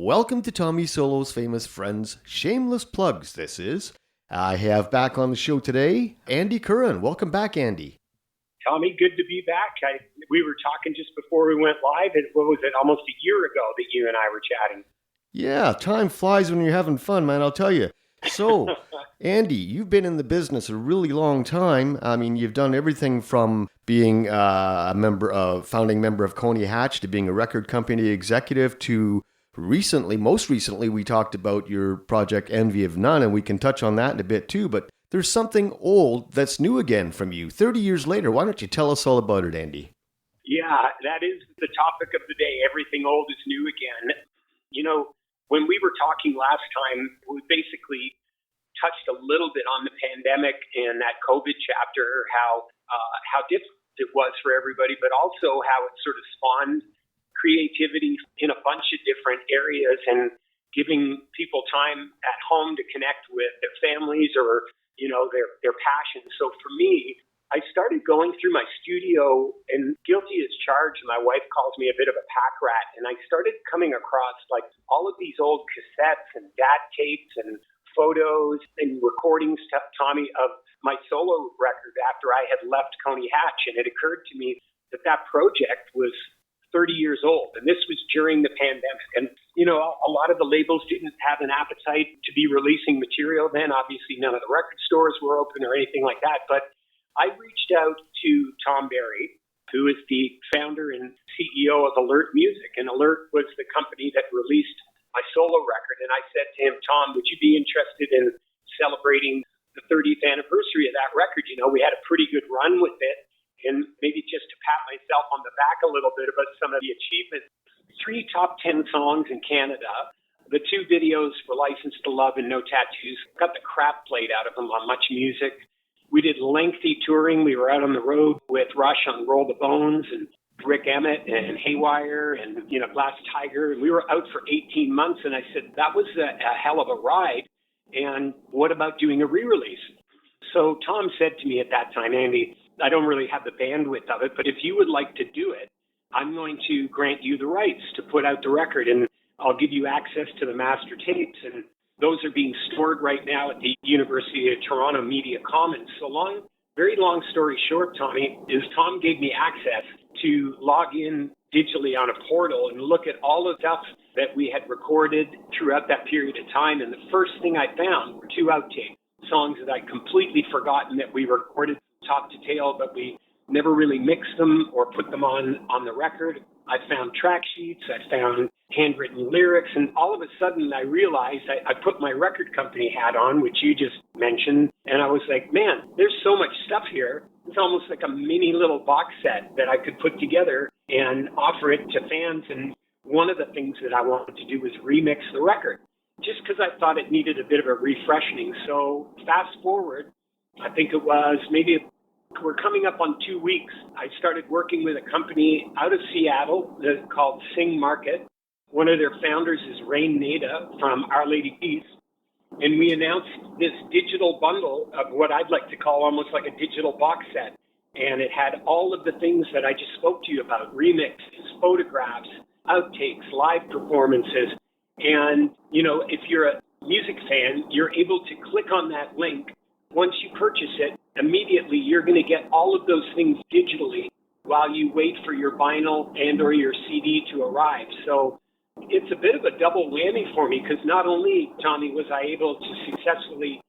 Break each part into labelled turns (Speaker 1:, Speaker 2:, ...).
Speaker 1: Welcome to Tommy Solo's Famous Friends Shameless Plugs, this is. I have back on the show today, Andy Curran. Welcome back, Andy.
Speaker 2: Tommy, good to be back. We were talking just before we went live. What was it, almost a year ago that you and I were chatting?
Speaker 1: Yeah, time flies when you're having fun, man, I'll tell you. So, Andy, you've been in the business a really long time. I mean, you've done everything from being founding member of Coney Hatch to being a record company executive to most recently, we talked about your project Envy of None, and we can touch on that in a bit too, but there's something old that's new again from you. 30 years later, why don't you tell us all about it, Andy?
Speaker 2: Yeah, that is the topic of the day. Everything old is new again. You know, when we were talking last time, we basically touched a little bit on the pandemic and that COVID chapter, how difficult it was for everybody, but also how it sort of spawned creativity in a bunch of different areas and giving people time at home to connect with their families or, you know, their passions. So for me, I started going through my studio, and guilty as charged, my wife calls me a bit of a pack rat, and I started coming across like all of these old cassettes and DAT tapes and photos and recordings, Tommy, of my solo record after I had left Coney Hatch. And it occurred to me that project was 30 years old, and this was during the pandemic. And, you know, a lot of the labels didn't have an appetite to be releasing material then. Obviously, none of the record stores were open or anything like that. But I reached out to Tom Barry, who is the founder and CEO of Alert Music. And Alert was the company that released my solo record. And I said to him, Tom, would you be interested in celebrating the 30th anniversary of that record? You know, we had a pretty good run with it. And maybe just to pat myself on the back a little bit about some of the achievements. 3 top 10 songs in Canada. The 2 videos for License to Love and No Tattoos got the crap played out of them on Much Music. We did lengthy touring. We were out on the road with Rush on Roll the Bones and Rick Emmett and Haywire and, you know, Glass Tiger. And we were out for 18 months. And I said, that was a hell of a ride. And what about doing a re-release? So Tom said to me at that time, Andy, I don't really have the bandwidth of it, but if you would like to do it, I'm going to grant you the rights to put out the record, and I'll give you access to the master tapes, and those are being stored right now at the University of Toronto Media Commons. So very long story short, Tommy, is Tom gave me access to log in digitally on a portal and look at all the stuff that we had recorded throughout that period of time, and the first thing I found were 2 outtakes, songs that I'd completely forgotten that we recorded top to tail, but we never really mixed them or put them on the record. I found track sheets, I found handwritten lyrics, and all of a sudden I realized I put my record company hat on, which you just mentioned, and I was like, man, there's so much stuff here. It's almost like a mini little box set that I could put together and offer it to fans. And one of the things that I wanted to do was remix the record, just because I thought it needed a bit of a refreshing. So fast forward, I think it was we're coming up on 2 weeks. I started working with a company out of Seattle called Sing Market. One of their founders is Rain Nada from Our Lady Peace. And we announced this digital bundle of what I'd like to call almost like a digital box set. And it had all of the things that I just spoke to you about, remixes, photographs, outtakes, live performances. And, you know, if you're a music fan, you're able to click on that link. Once you purchase it, immediately you're going to get all of those things digitally while you wait for your vinyl and or your CD to arrive. So it's a bit of a double whammy for me, because not only, Tommy, was I able to successfully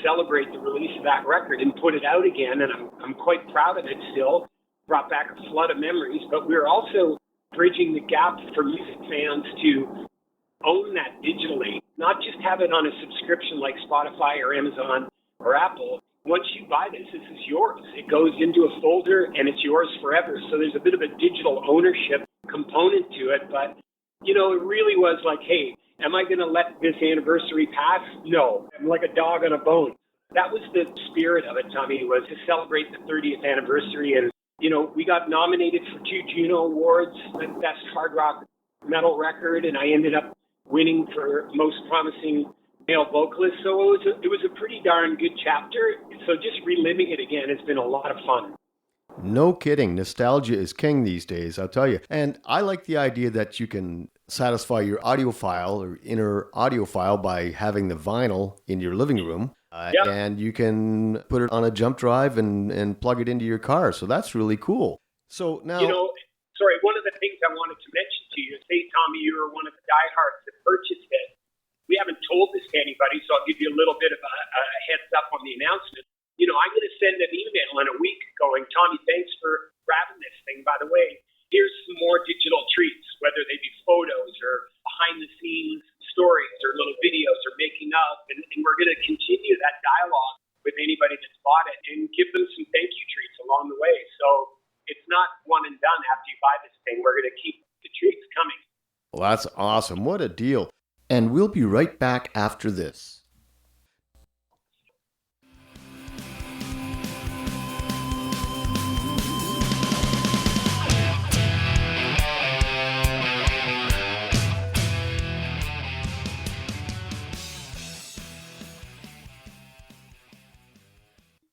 Speaker 2: celebrate the release of that record and put it out again, and I'm quite proud of it still, brought back a flood of memories, but we're also bridging the gap for music fans to own that digitally, not just have it on a subscription like Spotify or Amazon or Apple. Once you buy this is yours. It goes into a folder and it's yours forever. So there's a bit of a digital ownership component to it. But, you know, it really was like, hey, am I going to let this anniversary pass? No. I'm like a dog on a bone. That was the spirit of it, Tommy, was to celebrate the 30th anniversary. And, you know, we got nominated for 2 Juno Awards, the Best Hard Rock Metal Record, and I ended up winning for Most Promising Male Vocalist. So it was a pretty darn good chapter. So just reliving it again has been a lot of fun.
Speaker 1: No kidding. Nostalgia is king these days, I'll tell you. And I like the idea that you can satisfy your audiophile or inner audiophile by having the vinyl in your living room. And you can put it on a jump drive and plug it into your car. So that's really cool. So now...
Speaker 2: Sorry, one of the things I wanted to mention to you is, hey, Tommy, you were one of the diehards that purchased it. We haven't told this to anybody, so I'll give you a little bit of a heads up on the announcement. I'm going to send an email in a week going, Tommy, thanks for grabbing this thing. By the way, here's some more digital treats, whether they be photos or behind-the-scenes stories or little videos or making of, and we're going to continue that dialogue with anybody that's bought it and give them some thank you treats along the way. So it's not one and done after you buy this thing. We're going to keep the treats coming.
Speaker 1: Well, that's awesome. What a deal. And we'll be right back after this.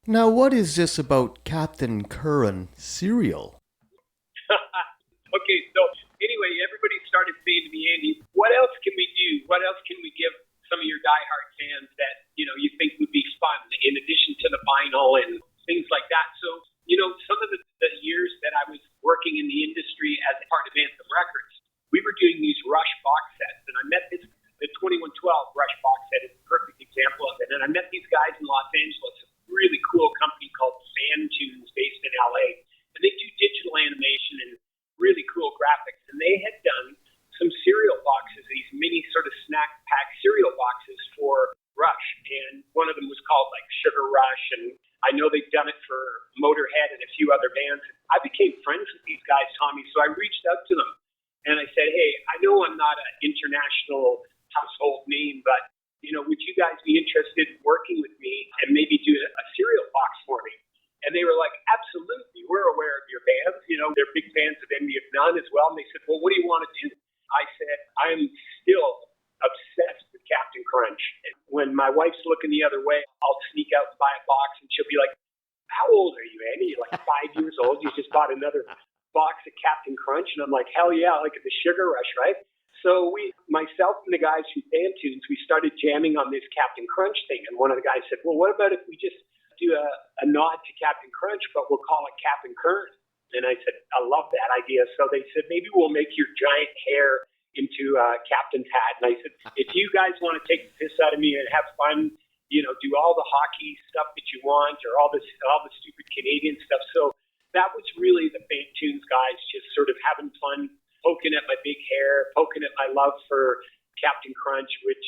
Speaker 1: Now, what is this about Captain Curran cereal?
Speaker 2: Okay, so anyway, everybody started saying to me, Andy, what else can we do? What else can we give some of your diehard fans that, you think would be fun in addition to the vinyl and things like that? So, some of the years that I was working in the industry as part of Anthem Records, we were doing these Rush box sets, and I met the 2112 Rush box set is a perfect example of it. And I met these guys in Los Angeles, a really cool company called Fan Tunes based in LA. And they do digital animation and really cool graphics. And they had done some cereal boxes, these mini sort of snack pack cereal boxes for Rush. And one of them was called like Sugar Rush. And I know they've done it for Motorhead and a few other bands. I became friends with these guys, Tommy. So I reached out to them and I said, hey, I know I'm not an international household name, but would you guys be interested in working with me and maybe do a cereal box for me? And they were like, absolutely. We're aware of your bands. They're big fans of Envy of None as well. And they said, well, what do you want to do? I said, I'm still obsessed with Captain Crunch. And when my wife's looking the other way, I'll sneak out and buy a box and she'll be like, how old are you, Andy? You're like 5 years old. You just bought another box of Captain Crunch. And I'm like, hell yeah, like the Sugar Rush, right? So myself and the guys from Fan Tunes, we started jamming on this Captain Crunch thing. And one of the guys said, well, what about if we just do a nod to Captain Crunch, but we'll call it Captain Curran? And I said, I love that idea. So they said, maybe we'll make your giant hair into a captain's hat. And I said, if you guys want to take the piss out of me and have fun, do all the hockey stuff that you want or all the stupid Canadian stuff. So that was really the Fan Tunes guys just sort of having fun, poking at my big hair, poking at my love for Captain Crunch, which,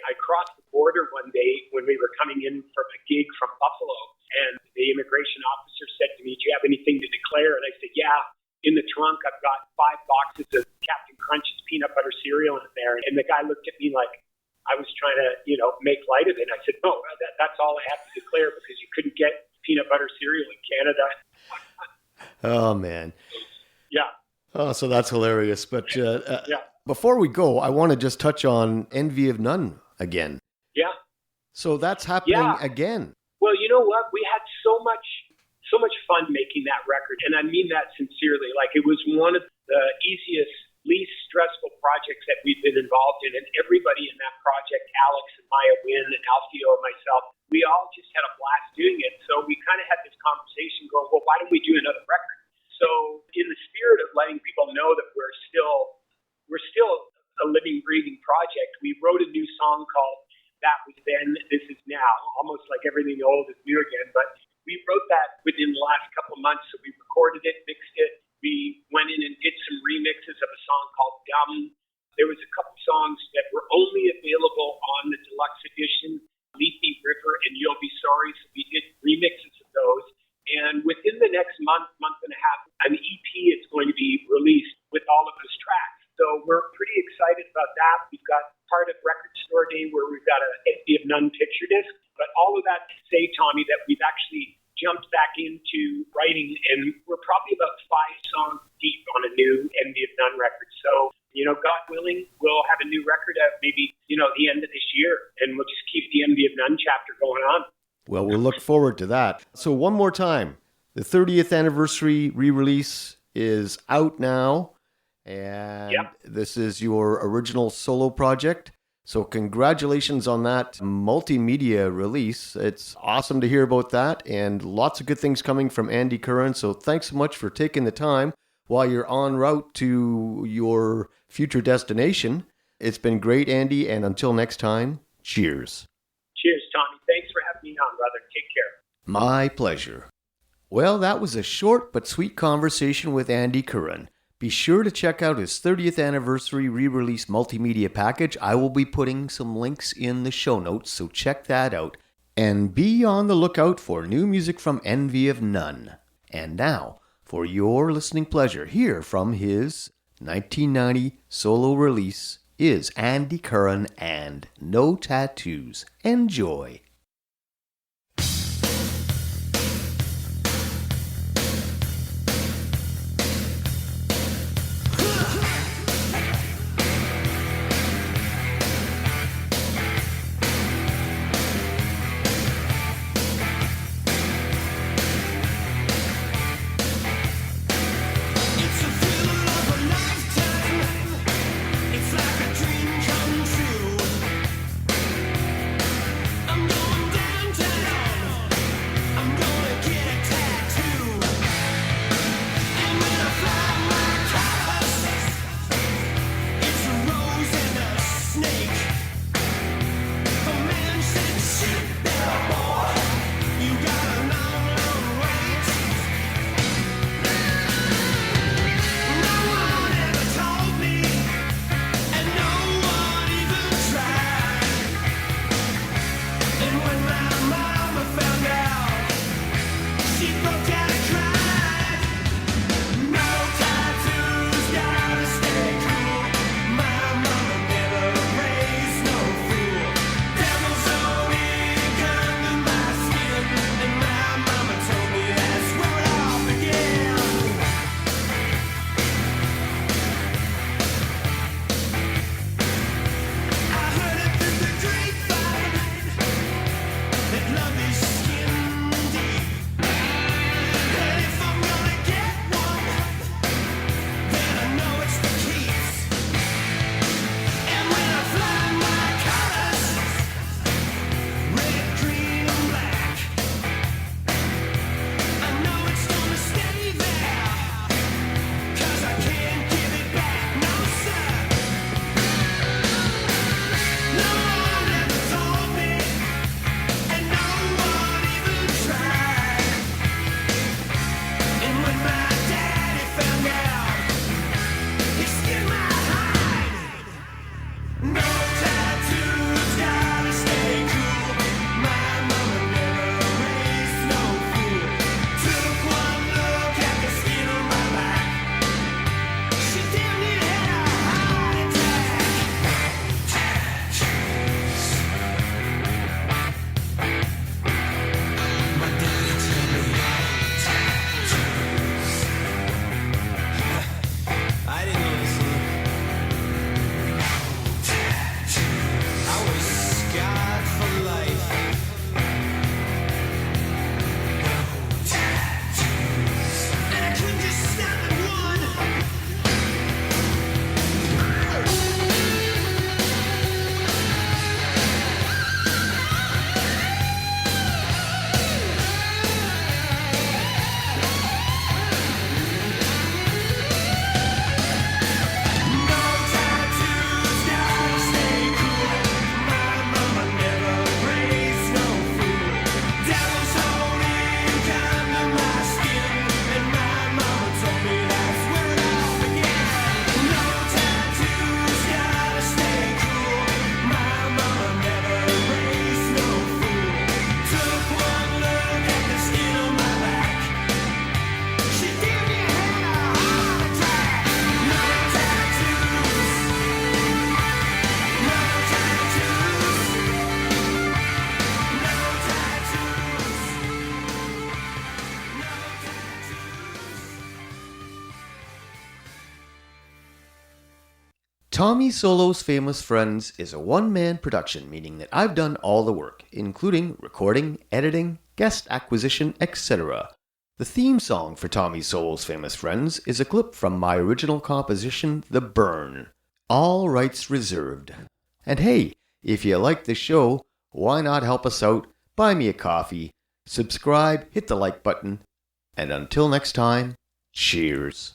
Speaker 2: I crossed the border one day when we were coming in from a gig from Buffalo, and the immigration officer said to me, do you have anything to declare? And I said, yeah, in the trunk, I've got 5 boxes of Captain Crunch's peanut butter cereal in there. And the guy looked at me like I was trying to, make light of it. And I said, no, that's all I have to declare because you couldn't get peanut butter cereal in Canada.
Speaker 1: Oh, man.
Speaker 2: Yeah.
Speaker 1: Oh, so that's hilarious. But
Speaker 2: yeah.
Speaker 1: Before we go, I want to just touch on Envy of None again.
Speaker 2: Yeah.
Speaker 1: So that's happening again.
Speaker 2: Well, you know what? We had so much fun making that record. And I mean that sincerely. Like, it was one of the easiest, least stressful projects that we've been involved in. And everybody in that project, Alex and Maiah Wynne and Alfio and myself, we all just had a blast doing it. So we kind of had this conversation going, well, why don't we do another record? So in the spirit of letting people know that we're still a living, breathing project, we wrote a new song called That Was Then, This Is Now, almost like everything old is new again. But we wrote that within the last couple of months. So we recorded it, mixed it. We went in and did some remixes of a song called Dumb. There was a couple songs that were only available on the deluxe edition, Leafy River and You'll Be Sorry. So we did remixes of those. And within the next month and a half, an EP is going to be released with all of those tracks. So we're pretty excited about that. We've got part of Record Store Day where we've got a Envy of None picture disc. But all of that to say, Tommy, that we've actually jumped back into writing, and we're probably about 5 songs deep on a new Envy of None record. So, God willing, we'll have a new record at maybe, the end of this year, and we'll just keep the Envy of None chapter going on.
Speaker 1: Well, we'll look forward to that. So one more time, the 30th anniversary re-release is out now. And
Speaker 2: Yep.
Speaker 1: this is your original solo project. So congratulations on that multimedia release. It's awesome to hear about that, and lots of good things coming from Andy Curran. So thanks so much for taking the time while you're en route to your future destination. It's been great, Andy, and until next time, cheers.
Speaker 2: Cheers, Tommy. Thanks for having me on, brother. Take care.
Speaker 1: My pleasure. Well, that was a short but sweet conversation with Andy Curran. Be sure to check out his 30th anniversary re-release multimedia package. I will be putting some links in the show notes, so check that out. And be on the lookout for new music from Envy of None. And now, for your listening pleasure, here from his 1990 solo release is Andy Curran and No Tattoos. Enjoy. Tommy Solo's Famous Friends is a one-man production, meaning that I've done all the work, including recording, editing, guest acquisition, etc. The theme song for Tommy Soul's Famous Friends is a clip from my original composition, The Burn. All rights reserved. And hey, if you like the show, why not help us out? Buy me a coffee, subscribe, hit the like button, and until next time, cheers.